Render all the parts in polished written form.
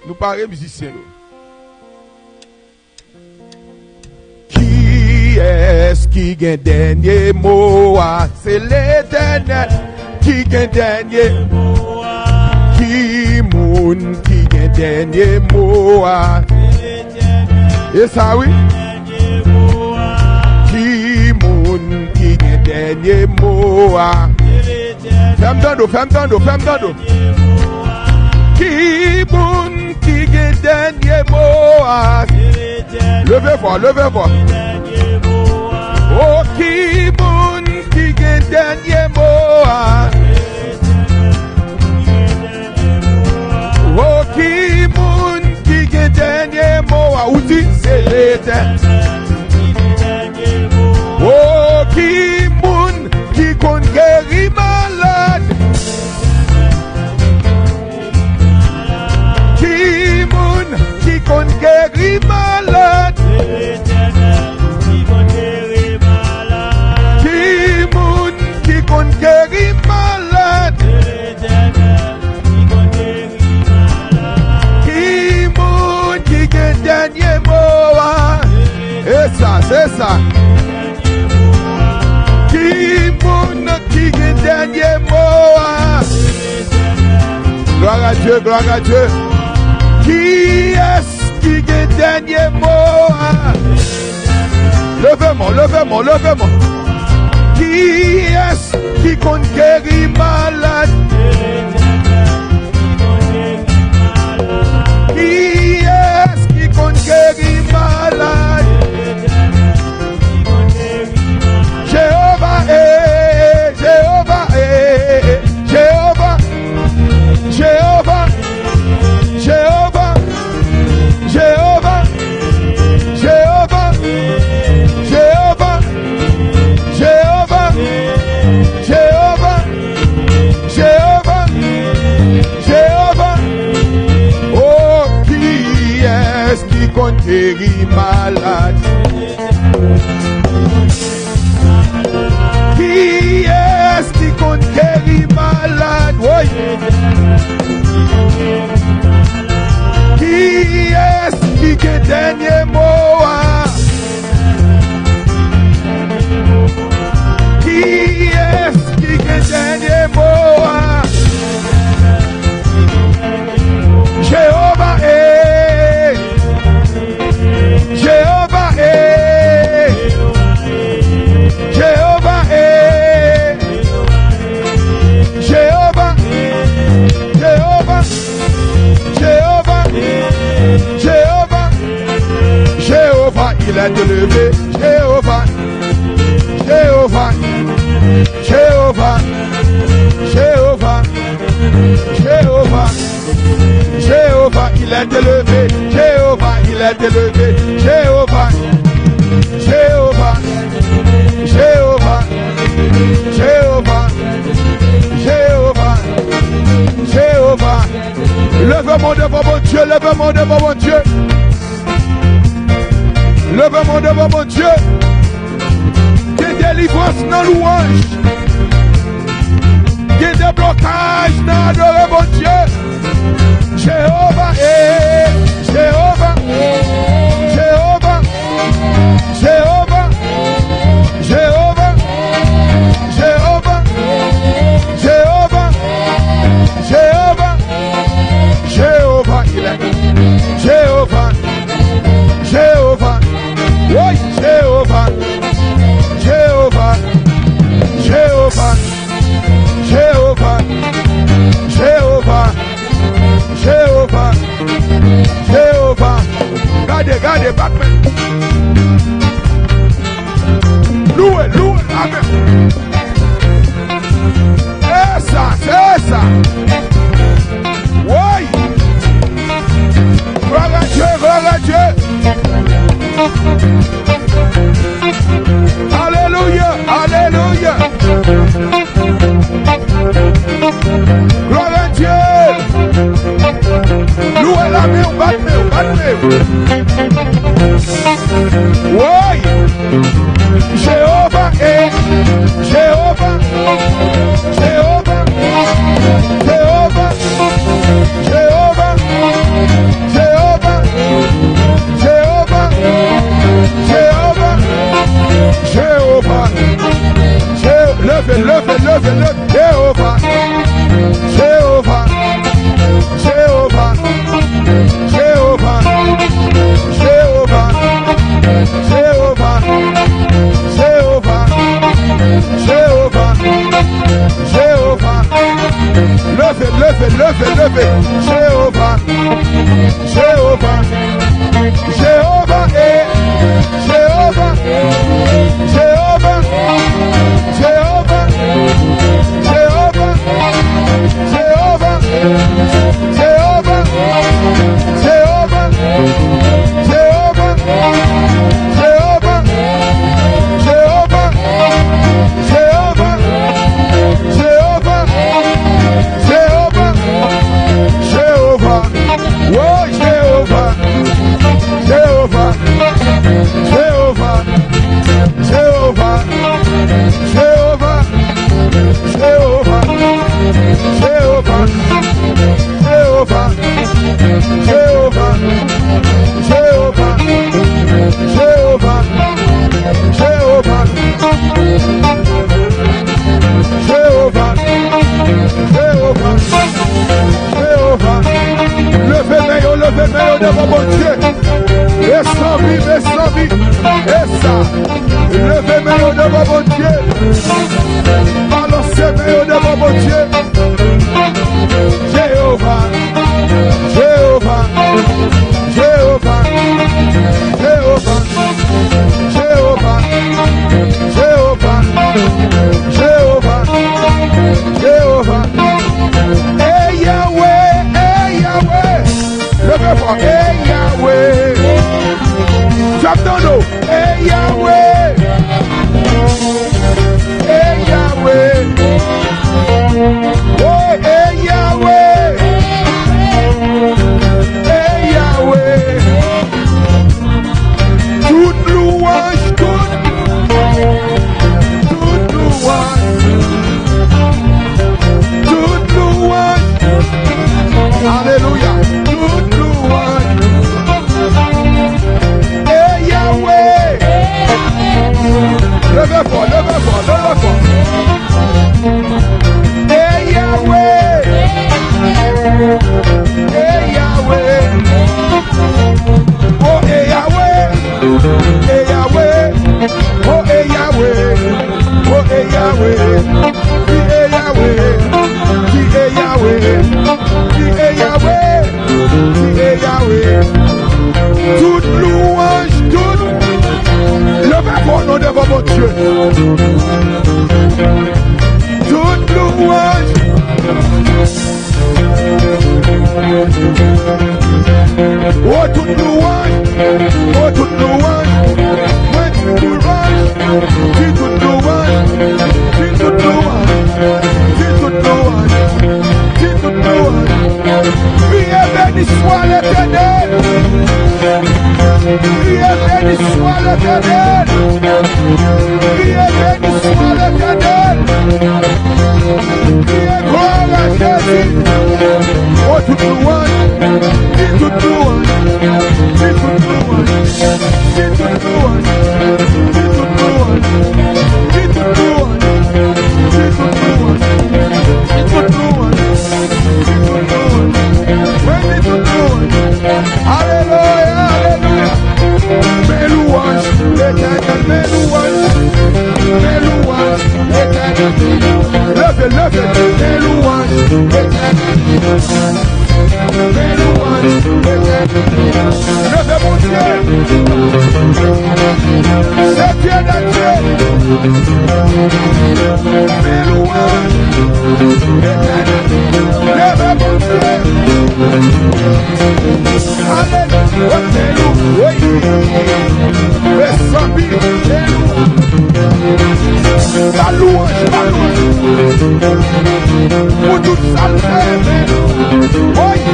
Nous parlons musiciens. Qui est-ce qui gagne dernier mot? C'est l'Éternel qui gagne dernier mot. Qui moun qui gagne dernier mot? Et ça oui. Qui moun qui gagne dernier mot? Femme d'ando. Qui moun qui gagne dernier mot? Levez voix. Oh, qui moun qui gagne dernier mot? Oh, qui moun qui gagne dernier mot? Ou dit c'est l'Éternel. Oh, qui moun qui compte guérir malade? Qui moun qui compte guérir malade? Qui moun qui compte guérir malade? Qui moun qui gagne dernier mot? Et ça, c'est ça. Qui moun qui gagne dernier mot? Gloire à Dieu. Qui est-ce qui gagne dernier mot? Levez-moi. Qui est-ce qui compte guérir malade? Qui est-ce qui compte guérir malade? Jéhovah. Oh, qui est-ce qui compte guérir malade? Qui est-ce qui compte guérir malade? Oui. Qui est-ce qui gagne dernier mot? Qui est-ce qui gagne dernier mot? Jéhovah est. Jéhovah est. Jéhovah est. Jéhovah. Jéhovah. Jéhovah. Jéhovah. Jéhovah, il est élevé. Jéhovah. Jéhovah. Jéhovah. Jéhovah. Jéhovah. Jéhovah, il est élevé. Jéhovah, il est élevé. Jéhovah. Jéhovah. Jéhovah. Jéhovah. Jéhovah. Jéhovah. Levez-moi devant mon Dieu. Levez-moi devant mon Dieu. Levez-moi devant mon Dieu. Des délivrances dans louange. Des déblocages dans adorer mon Dieu. Jéhovah est. Jéhovah. Jéhovah. Jéhovah. Jéhovah. Jéhovah. Jéhovah. Jéhovah. Jéhovah, il est. Jéhovah. Jéhovah. Oui, Jéhovah. Jéhovah. Jéhovah. Jéhovah. Jéhovah. Jéhovah. Jéhovah. Gardez, Batman. Louez, amen. C'est ça. Oui. Gloire à Dieu. Alléluia. Gloire à Dieu. Louez la main, battez. Oui. Jéhovah est. Jéhovah. Jéhovah. Jéhovah. Jéhovah. Jéhovah, Jéhovah, Jéhovah, Jéhovah, Jéhovah, Jéhovah, Jéhovah, Jéhovah, Jéhovah, Jéhovah, Jéhovah, Jéhovah, Jéhovah, Jéhovah, Jéhovah, oh Jéhovah, Jéhovah, Jéhovah, Jéhovah, Jéhovah, Jéhovah, Jéhovah, Jéhovah, Jéhovah, Jéhovah, Jéhovah, Jéhovah, Jéhovah, Jéhovah, Jéhovah, levez main devant mon Dieu, et sans vie, et ça, levez main devant mon Dieu, balancez main devant mon Dieu, Jéhovah, Jéhovah, Jéhovah, Jéhovah, Jéhovah, Jéhovah, Jéhovah, Jéhovah, et Yahweh, levez fort, et Yahweh, drop down low, et Yahweh, et Yahweh, oh, et Yahweh, et Yahweh, toute louange, toute louange, alléluia, toute louange, et Yahweh, levez fort, et Yahweh, et Yahweh, oh et Yahweh, et Yahweh, oh et Yahweh, oh et Yahweh, qui est Yahweh, qui est Yahweh, qui est Yahweh, qui est Yahweh, toute louange, toute, levez mon nom devant mon Dieu, toute louange, oh toute louange, oh toute louange, ouais toute louange, dis toute louange, dis toute louange, dis toute louange, dis toute louange, priez béni soit l'Éternel, priez béni soit l'Éternel, priez béni soit l'Éternel, priez gloire à Jésus, oh toute louange, dis toute louange, dis toute louange, dis toute louange, dis toute louange, dis toute louange, dis toute louange, dis toute louange, dis toute louange, oui, dis toute louange, alléluia, alléluia, mes louanges, l'Éternel, mes louanges, l'Éternel, levez, mes louanges, l'Éternel, mes louanges, levez mon Dieu, c'est Dieu de Dieu, mes louanges, levez mon Dieu, alléluia, mes louanges, les zombies, mes louanges, la louange, pour toute saleté, mes louanges,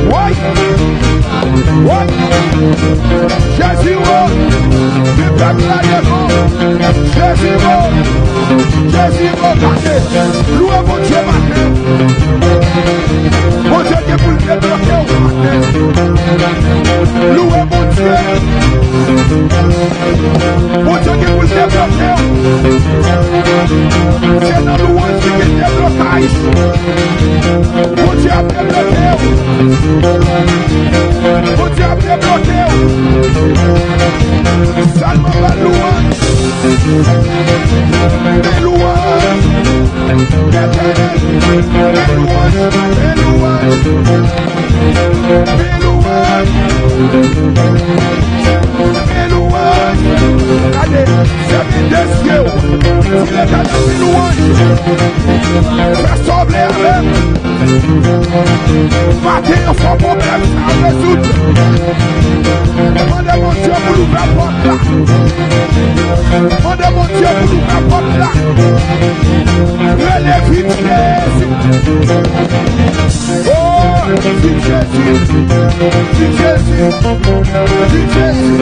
oui, Jésus, du peuple là devant, Jésus, matin, louez mon Dieu matin, mon Dieu qui est pour le débloquer au matin, louez mon Dieu, mon Dieu qui est pour le débloquer, c'est dans louange qui est déblocage, mon Dieu a débloqué, mon Dieu a débloqué, seulement la louange, les louanges, l'éternel, les louanges, les louanges, les louanges, mes louanges. Allez, c'est des cieux. Il est à mes louanges. Fais sembler avec. Matin, on fait problème à résoudre. Demandez mon Dieu pour nous faire porte là. Demandez mon Dieu pour nous faire porte là. Relève vite Jésus. Oh, vite Jésus. Vite Jésus. Vite Jésus.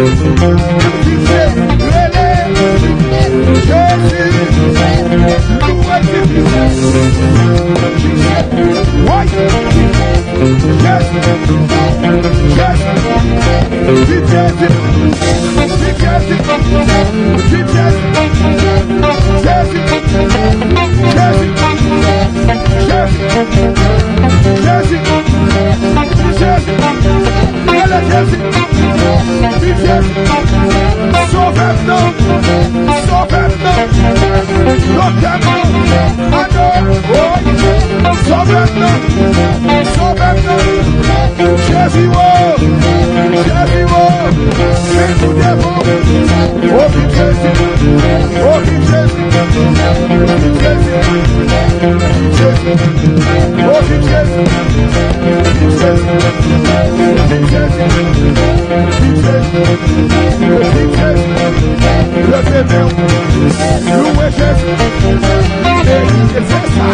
Vite Jésus. Relève Jésus. Louez Jésus. Oui. Jésus. Jésus. Vite Jésus. Vite Jésus. Vite Jésus. Jésus. Jésus. Jésus. Jésus. Jésus. Allez Jésus. Vite Jésus. Sauve-nous. Sauve-nous. Sauve-nous. Sauve-nous. Sauve-nous. Jésus. Jésus. Mais nous devons. Oh vite Jésus. Oh vite Jésus. Vite Jésus. Jésus. Oh vite Jésus. Vite Jésus. Vite Jésus. Vite Jésus. Vite Jésus. Levez-vous. Louez Jésus. Et c'est ça.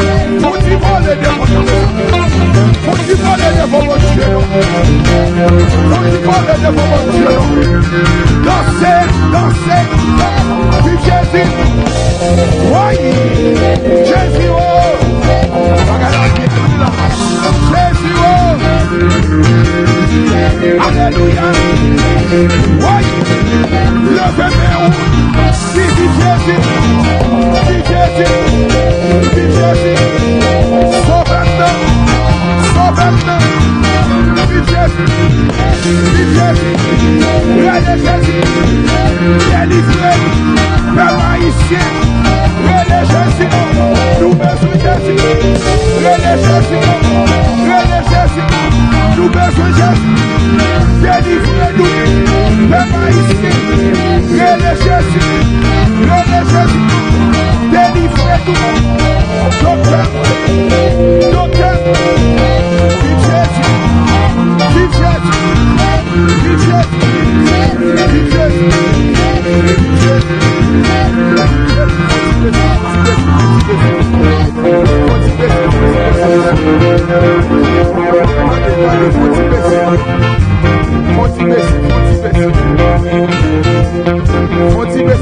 Faut y voler des bonnes. Faut y voler des bonnes Dieu. Faut y voler des bonnes Dieu. Dansez, dansez. Vite Jésus. Oui. Jésus. Jésus. Alléluia. Oui. Levez-vous. Vite Jésus. Vite Jésus. Vite Jésus. Sauve-nous. Sauve-nous. Vite Jésus. Vite Jésus. Relève Jésus. Délivrez-nous. Peuple haïtien. Relève Jésus. Nous besoin de Jésus. Relève Jésus. Relève Jésus. Nous besoin de Jésus. Délivrez-nous. Peuple haïtien. Relève Jésus. Relève Jésus. Délivrez-nous. Docteur. Docteur. Vite Jésus. Vite Jésus. Vite Jésus. Vite Jésus.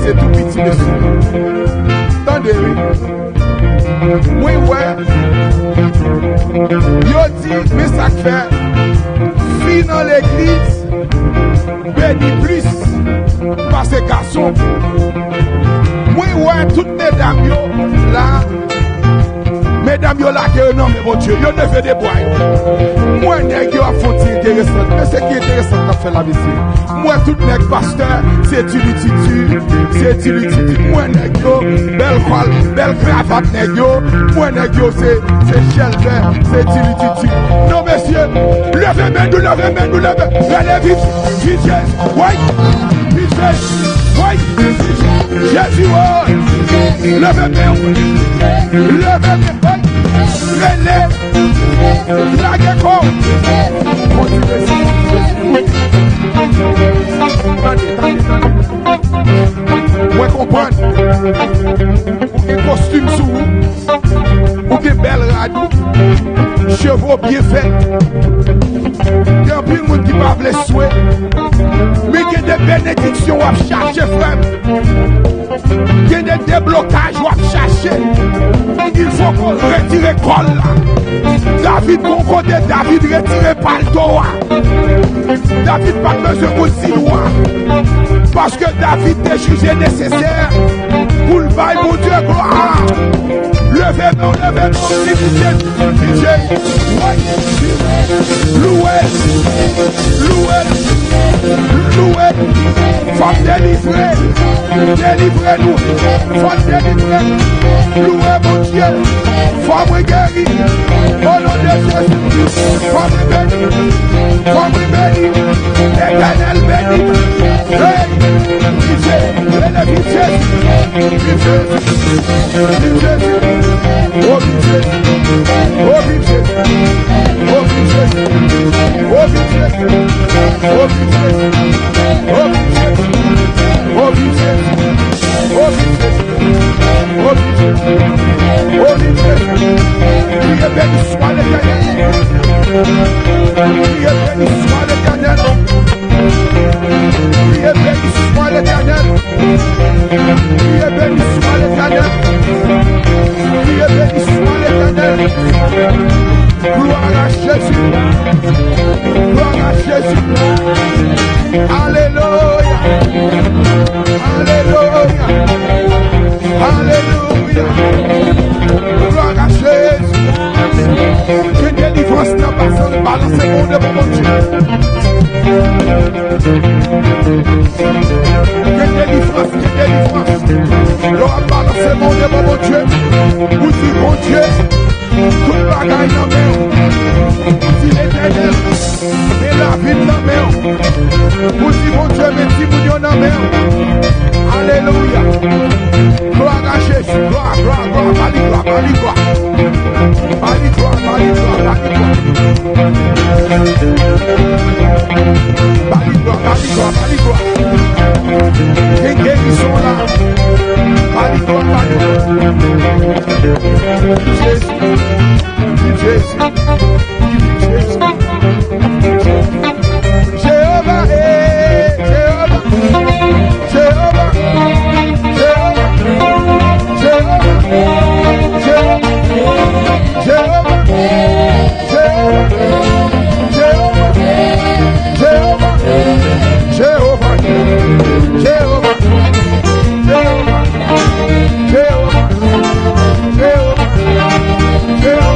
C'est tout petit monsieur. Tendez-le. Oui, ouais. Yo dit, mais ça fait. Fille dans l'église. Béni plus. Parce que garçon. Oui, ouais, toutes mesdames yo là. Mesdames yo là qui non mais mon Dieu, yo ne fait des bois. Moi nèg yo a font intéressant, mais c'est qui est intéressant à faire la visite. Moi tout nèg pasteur, c'est utilité, c'est utilité. Moi nèg yo belle col, belle cravate nèg yo. Moi nèg yo c'est shelter, c'est utilité. Non messieurs, levez main, nous levez main, nous levez. Allez vite, vite Jésus. Oui. Vite Jésus. Oui. Jésus. Levez main. Levez main. Relève, la gecko. Moi comprendre. Ou des costumes sous ou des belles radou, chevaux bien faits. Il y a un peu de monde qui parle les souhaits, mais il y a des bénédictions à chercher, frère. Il y a des déblocages à chercher. Il faut qu'on retire l'école là. David, bon côté, David retire pas le toit. David pas besoin de si loin. Parce que David est jugé nécessaire pour le bail, mon Dieu, gloire. Levez-nous, levez-nous, louez, louez, louez, femme délivrée, délivrez-nous, femme délivrée, louez mon Dieu, femme guérie, au nom de Jésus, femme bénie, Comme il bénit, l'Éternel bénit. Hey, vive Jésus, vive Jésus, vive Jésus, vive Jésus. Oh, vive Jésus, oh, vive Jésus, oh, vive Jésus, oh, vive Jésus, oh, vive Jésus, oh, vive Jésus, oh, vive Jésus, oh, vive Jésus, oh, vive Jésus, oh, vive Jésus. Priez béni soit l'Éternel. Priez béni soit l'Éternel. Priez béni soit l'Éternel. Priez béni soit l'Éternel. Priez béni soit l'Éternel. Gloire à Jésus. Gloire à Jésus. Alléluia. Alléluia. Alléluia. Gloire à Jésus. Que délivrance n'a pas sans le balancer mon de mon Dieu. Que délivrance, que délivrance. L'aura balancé mon de mon Dieu. Vous dites mon Dieu. Toute bagaille dans main. Vous dites l'Éternel. Et la vie dans main. Vous dites mon Dieu, mais si vous dites dans main. Alléluia. Gloire à Jésus. Gloire, gloire, gloire. Bali gloire, bali gloire. Bali gloire, bali gloire, bali gloire. Bali gloire, bali gloire, bali gloire. Les guéris sont là. Bali gloire, bali gloire. Jésus, Jésus, Jésus. Jéhovah, Jéhovah, Jéhovah, Jéhovah, Jéhovah, Jéhovah, Jéhovah, Jéhovah, Jéhovah, Jéhovah, Jéhovah,